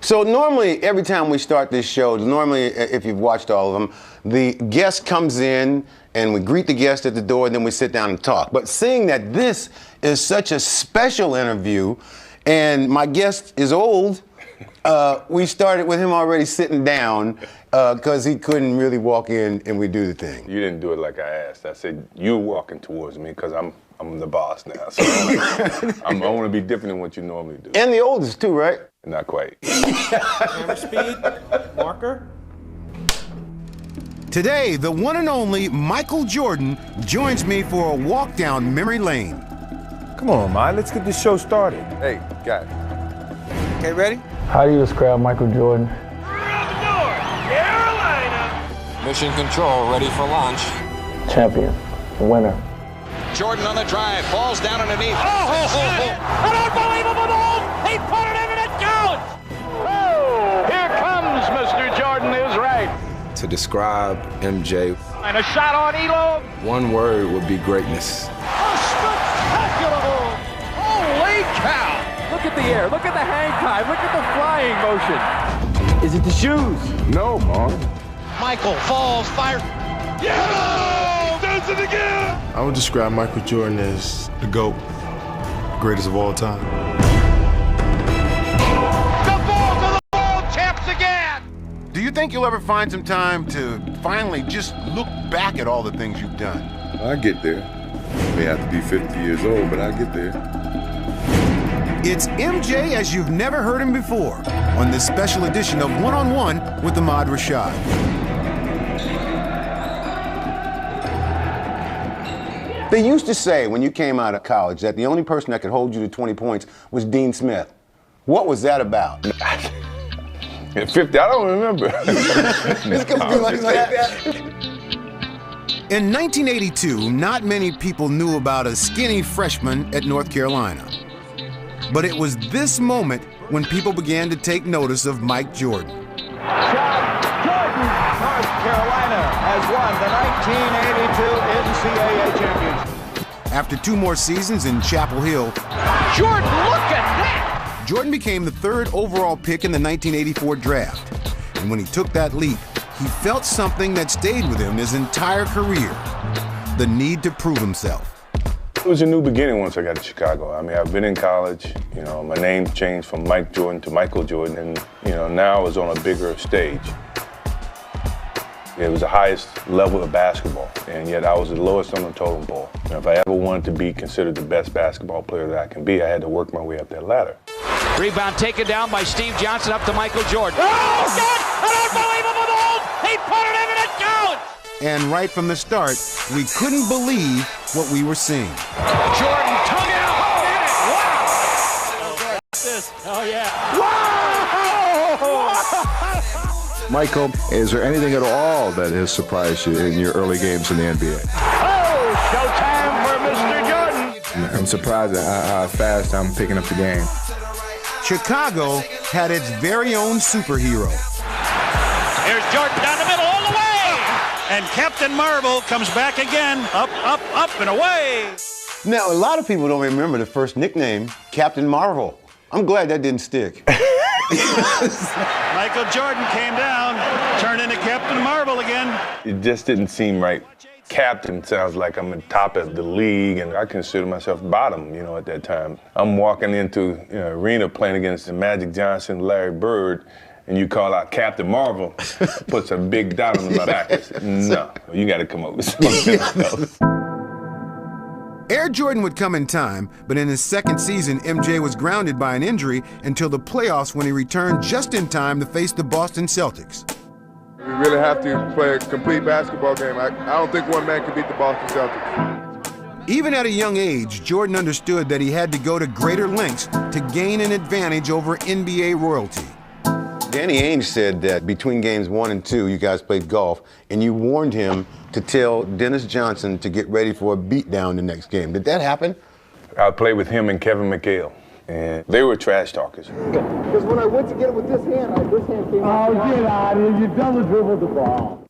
So normally, every time we start this show, normally, if you've watched all of them, the guest comes in and we greet the guest at the door and then we sit down and talk. But seeing that this is such a special interview and my guest is old, we started with him already sitting down because he couldn't really walk in and we do the thing. You didn't do it like I asked. I said, you walking towards me because I'm the boss now. So I want to be different than what you normally do. And the oldest too, right? Not quite. Camera speed, marker. Today, the one and only Michael Jordan joins me for a walk down memory lane. Come on, Mike, let's get this show started. Hey, got it. Okay, ready? How do you describe Michael Jordan? Around the door, Carolina. Mission control, ready for launch. Champion, winner. Jordan on the drive, falls down underneath. An unbelievable move! He put it in and it counts! Oh, here comes Mr. Jordan is right. To describe MJ, And a shot on Elo. one word would be greatness. A spectacular move! Holy cow! Look at the air, look at the hang time, look at the flying motion. Is it the shoes? No, Mom. Michael falls, fires. Yeah! Does it again! I would describe Michael Jordan as the GOAT, greatest of all time. The Bulls are the world champs again! Do you think you'll ever find some time to finally just look back at all the things you've done? I get there. May have to be 50 years old, but I get there. It's MJ as you've never heard him before on this special edition of One-on-One with Ahmad Rashad. They used to say when you came out of college that the only person that could hold you to 20 points was Dean Smith. What was that about? At 50, I don't remember. It's gonna be like that. In 1982, not many people knew about a skinny freshman at North Carolina. But it was this moment when people began to take notice of Mike Jordan. Jordan, North Carolina has won the 1982 NCAA championship. After 2 more seasons in Chapel Hill, Jordan, look at that! Jordan became the 3rd overall pick in the 1984 draft. And when he took that leap, he felt something that stayed with him his entire career: the need to prove himself. It was a new beginning once I got to Chicago. I mean, I've been in college, my name changed from Mike Jordan to Michael Jordan, and, now I was on a bigger stage. It was the highest level of basketball, and yet I was the lowest on the totem pole. If I ever wanted to be considered the best basketball player that I can be, I had to work my way up that ladder. Rebound taken down by Steve Johnson up to Michael Jordan. Oh, God! An unbelievable move! He put it in and it counts! And right from the start, we couldn't believe what we were seeing. Jordan tongue out! Wow! Oh, yeah. Wow! Michael, is there anything at all that has surprised you in your early games in the NBA? Oh, showtime for Mr. Jordan! I'm surprised at how fast I'm picking up the game. Chicago had its very own superhero. Here's Jordan down the middle, all the way! And Captain Marvel comes back again, up, up, up, and away! Now, a lot of people don't remember the first nickname, Captain Marvel. I'm glad that didn't stick. Michael Jordan came down, turned into Captain Marvel again. It just didn't seem right. Captain sounds like I'm at top of the league, and I consider myself bottom, at that time. I'm walking into an arena playing against Magic Johnson, Larry Bird, and you call out Captain Marvel, puts a big dot on my back. I said, no, you got to come up with something else. Air Jordan would come in time, but in his 2nd season, MJ was grounded by an injury until the playoffs when he returned just in time to face the Boston Celtics. We really have to play a complete basketball game. I don't think one man can beat the Boston Celtics. Even at a young age, Jordan understood that he had to go to greater lengths to gain an advantage over NBA royalty. Danny Ainge said that between games 1 and 2, you guys played golf, and you warned him to tell Dennis Johnson to get ready for a beatdown the next game. Did that happen? I played with him and Kevin McHale, and they were trash talkers. Because when I went to get it with this hand, this hand came out. Oh, get out of here. You double dribbled the ball.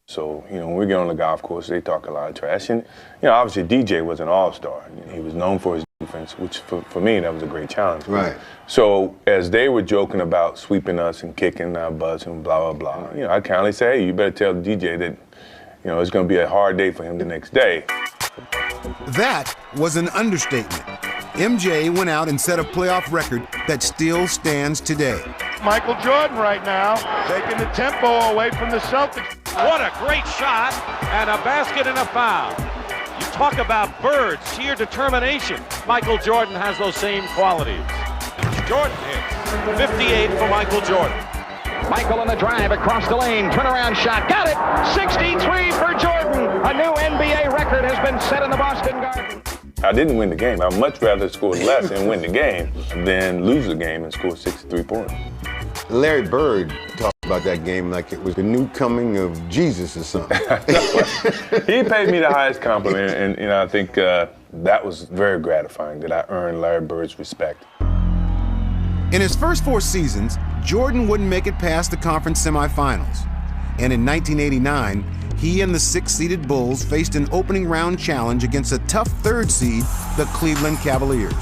So, you know, when we get on the golf course, they talk a lot of trash. And, you know, obviously DJ was an all-star. He was known for his defense, which for me, that was a great challenge. Right. So as they were joking about sweeping us and kicking our butts and blah, blah, blah, you know, I kindly say, hey, you better tell DJ that, you know, it's going to be a hard day for him the next day. That was an understatement. MJ went out and set a playoff record that still stands today. Michael Jordan right now taking the tempo away from the Celtics. What a great shot, and a basket and a foul. You talk about birds, sheer determination. Michael Jordan has those same qualities. Jordan hits. 58 for Michael Jordan. Michael on the drive across the lane, turnaround shot, got it! 63 for Jordan! A new NBA record has been set in the Boston Garden. I didn't win the game. I'd much rather score less and win the game than lose the game and score 63 points. Larry Bird talked about that game like it was the new coming of Jesus or something. He paid me the highest compliment, and you know, I think that was very gratifying that I earned Larry Bird's respect. In his first 4 seasons, Jordan wouldn't make it past the conference semifinals. And in 1989, he and the 6-seeded Bulls faced an opening round challenge against a tough 3rd seed, the Cleveland Cavaliers.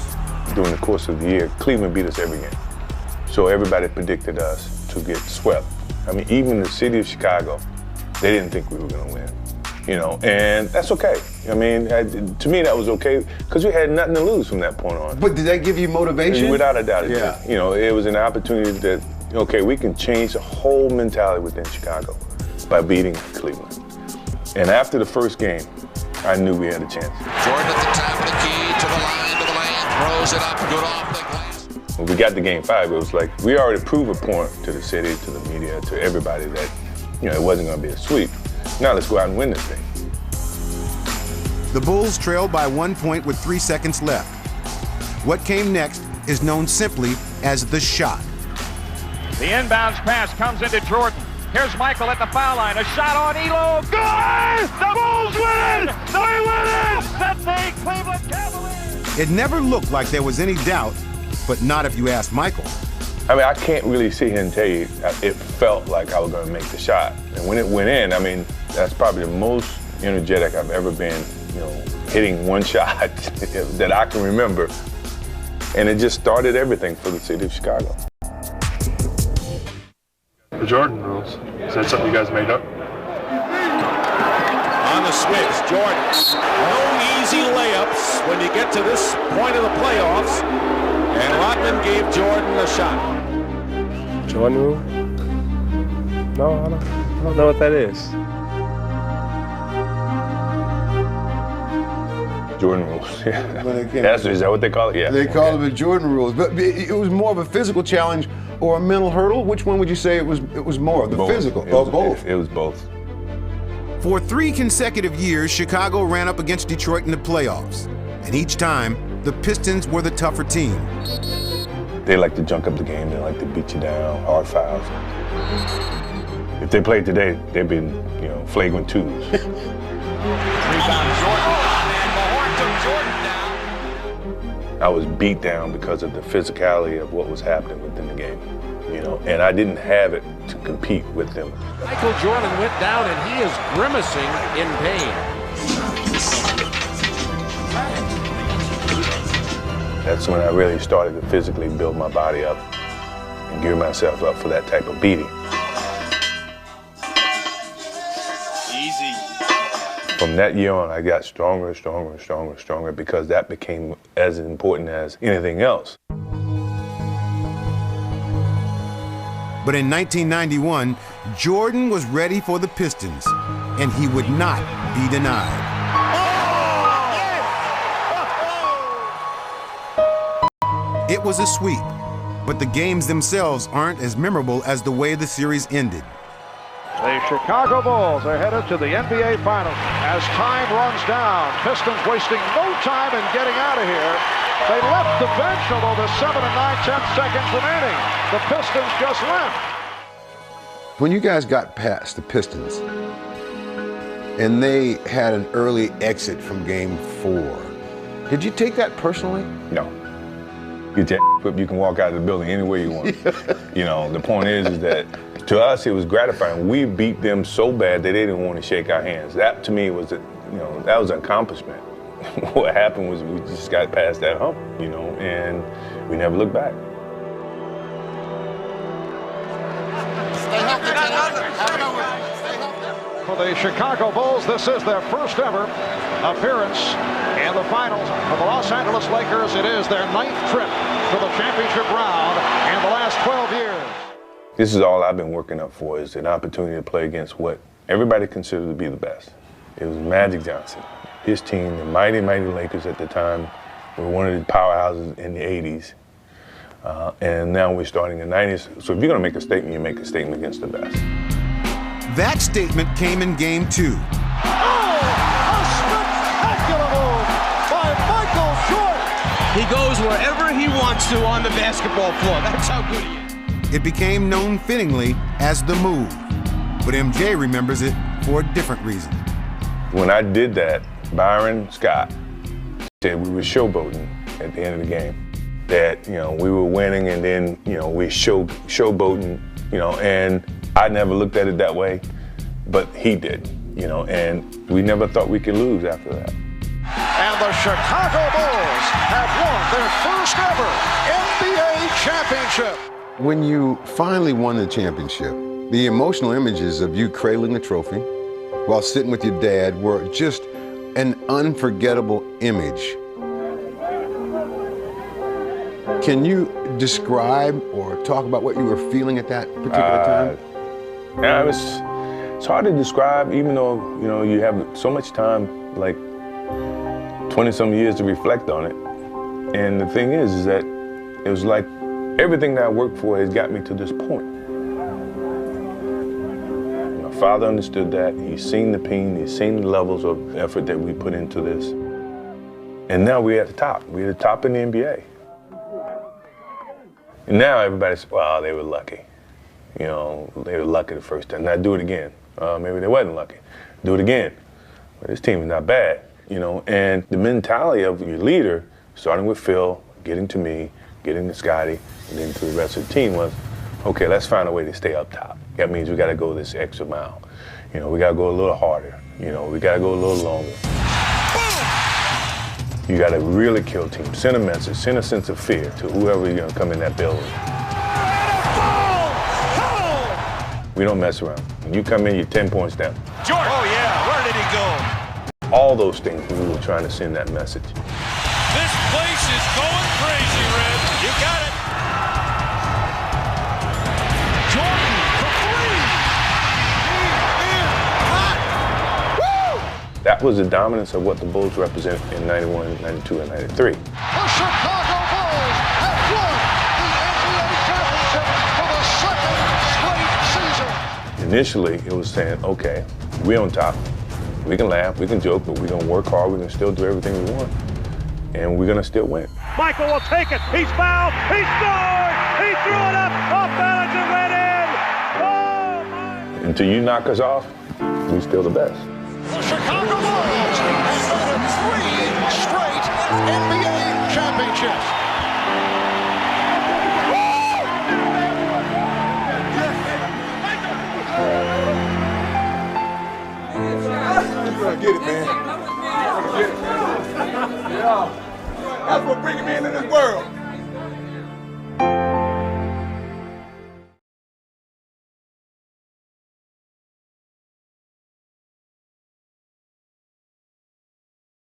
During the course of the year, Cleveland beat us every game. So everybody predicted us to get swept. I mean, even the city of Chicago, they didn't think we were going to win. You know, and that's okay. I mean, to me, that was okay because we had nothing to lose from that point on. But did that give you motivation? Without a doubt, it yeah. did. You know, it was an opportunity that, okay, we can change the whole mentality within Chicago by beating Cleveland. And after the first game, I knew we had a chance. Jordan at the top of the key, to the lane, throws it up, good off the glass. When we got to game 5, it was like we already proved a point to the city, to the media, to everybody that, you know, it wasn't going to be a sweep. Now let's go out and win this thing. The Bulls trailed by 1 point with 3 seconds left. What came next is known simply as the shot. The inbounds pass comes into Jordan. Here's Michael at the foul line. A shot on Elo. Good! The Bulls win it! They win it! Set the Cleveland Cavaliers! It never looked like there was any doubt, but not if you asked Michael. I mean, I can't really sit here and tell you it felt like I was going to make the shot. And when it went in, I mean, that's probably the most energetic I've ever been, you know, hitting one shot that I can remember. And it just started everything for the city of Chicago. The Jordan rules. Is that something you guys made up? On the switch, Jordan. No easy layups when you get to this point of the playoffs. And Rodman gave Jordan a shot. Jordan rule? No, I don't know what that is. Jordan rules, yeah. Is that what they call it? Yeah. They call them the Jordan rules. But it was more of a physical challenge or a mental hurdle? Which one would you say it was more? The both. Physical? Both. It was both. For 3 consecutive years, Chicago ran up against Detroit in the playoffs. And each time, the Pistons were the tougher team. They like to junk up the game. They like to beat you down, hard fouls. If they played today, they'd be, you know, flagrant 2s. Rebound Jordan. And Mahorn took Jordan down. I was beat down because of the physicality of what was happening within the game, you know, and I didn't have it to compete with them. Michael Jordan went down and he is grimacing in pain. That's when I really started to physically build my body up and gear myself up for that type of beating. Easy. From that year on, I got stronger and stronger and stronger and stronger because that became as important as anything else. But in 1991, Jordan was ready for the Pistons, and he would not be denied. It was a sweep, but the games themselves aren't as memorable as the way the series ended. The Chicago Bulls are headed to the NBA Finals. As time runs down, Pistons wasting no time in getting out of here. They left the bench, although there's 7 and 9/10 seconds remaining. The Pistons just left. When you guys got past the Pistons, and they had an early exit from Game 4, did you take that personally? No. Get your equipped, you can walk out of the building any way you want. You know, the point is that To us, it was gratifying. We beat them so bad that they didn't want to shake our hands. That, to me, was that was an accomplishment. What happened was we just got past that hump, and we never looked back. For the Chicago Bulls, this is their first ever appearance in the finals. For the Los Angeles Lakers, it is their 9th trip to the championship round in the last 12 years. This is all I've been working up for, is an opportunity to play against what everybody considered to be the best. It was Magic Johnson. His team, the mighty, mighty Lakers at the time, were one of the powerhouses in the 80s. And now we're starting in the 90s. So if you're going to make a statement, you make a statement against the best. That statement came in Game 2. Oh, a spectacular move by Michael Jordan. He goes wherever he wants to on the basketball floor. That's how good he is. It became known fittingly as the move, but MJ remembers it for a different reason. When I did that, Byron Scott said we were showboating at the end of the game. That, we were winning and then, we showboating, and I never looked at it that way, but he did, and we never thought we could lose after that. And the Chicago Bulls have won their first ever NBA championship. When you finally won the championship, the emotional images of you cradling the trophy while sitting with your dad were just an unforgettable image. Can you describe or talk about what you were feeling at that particular time? Yeah, it's hard to describe, even though, you have so much time, like 20-some years to reflect on it. And the thing is that it was like everything that I worked for has got me to this point. My father understood that. He's seen the pain. He's seen the levels of effort that we put into this. And now we're at the top. We're at the top in the NBA. And now everybody says, well, they were lucky. They were lucky the first time. Now do it again. Maybe they wasn't lucky. Do it again. Well, this team is not bad, And the mentality of your leader, starting with Phil, getting to me, getting to Scotty, and then to the rest of the team was, okay, let's find a way to stay up top. That means we got to go this extra mile. We got to go a little harder. We got to go a little longer. You got to really kill teams. Send a message, send a sense of fear to whoever you're going to come in that building. We don't mess around. When you come in, you're 10 points down. Jordan! Oh, yeah. Where did he go? All those things, we were trying to send that message. This place is going crazy, Red. You got it. Jordan for three. He is hot. Woo! That was the dominance of what the Bulls represent in 91, 92, and 93. The Chicago Bulls have won the NBA championship for the second straight season. Initially, it was saying, okay, we're on top. We can laugh, we can joke, but we're going to work hard. We're going to still do everything we want. And we're going to still win. Michael will take it. He's fouled. He scored. He threw it up. Off balance and went in. Oh, my. Until you knock us off, we're still the best. The Chicago Bulls have won 3 straight NBA championships. Get it, man. Get it. Yeah. That's what bringing me into this world.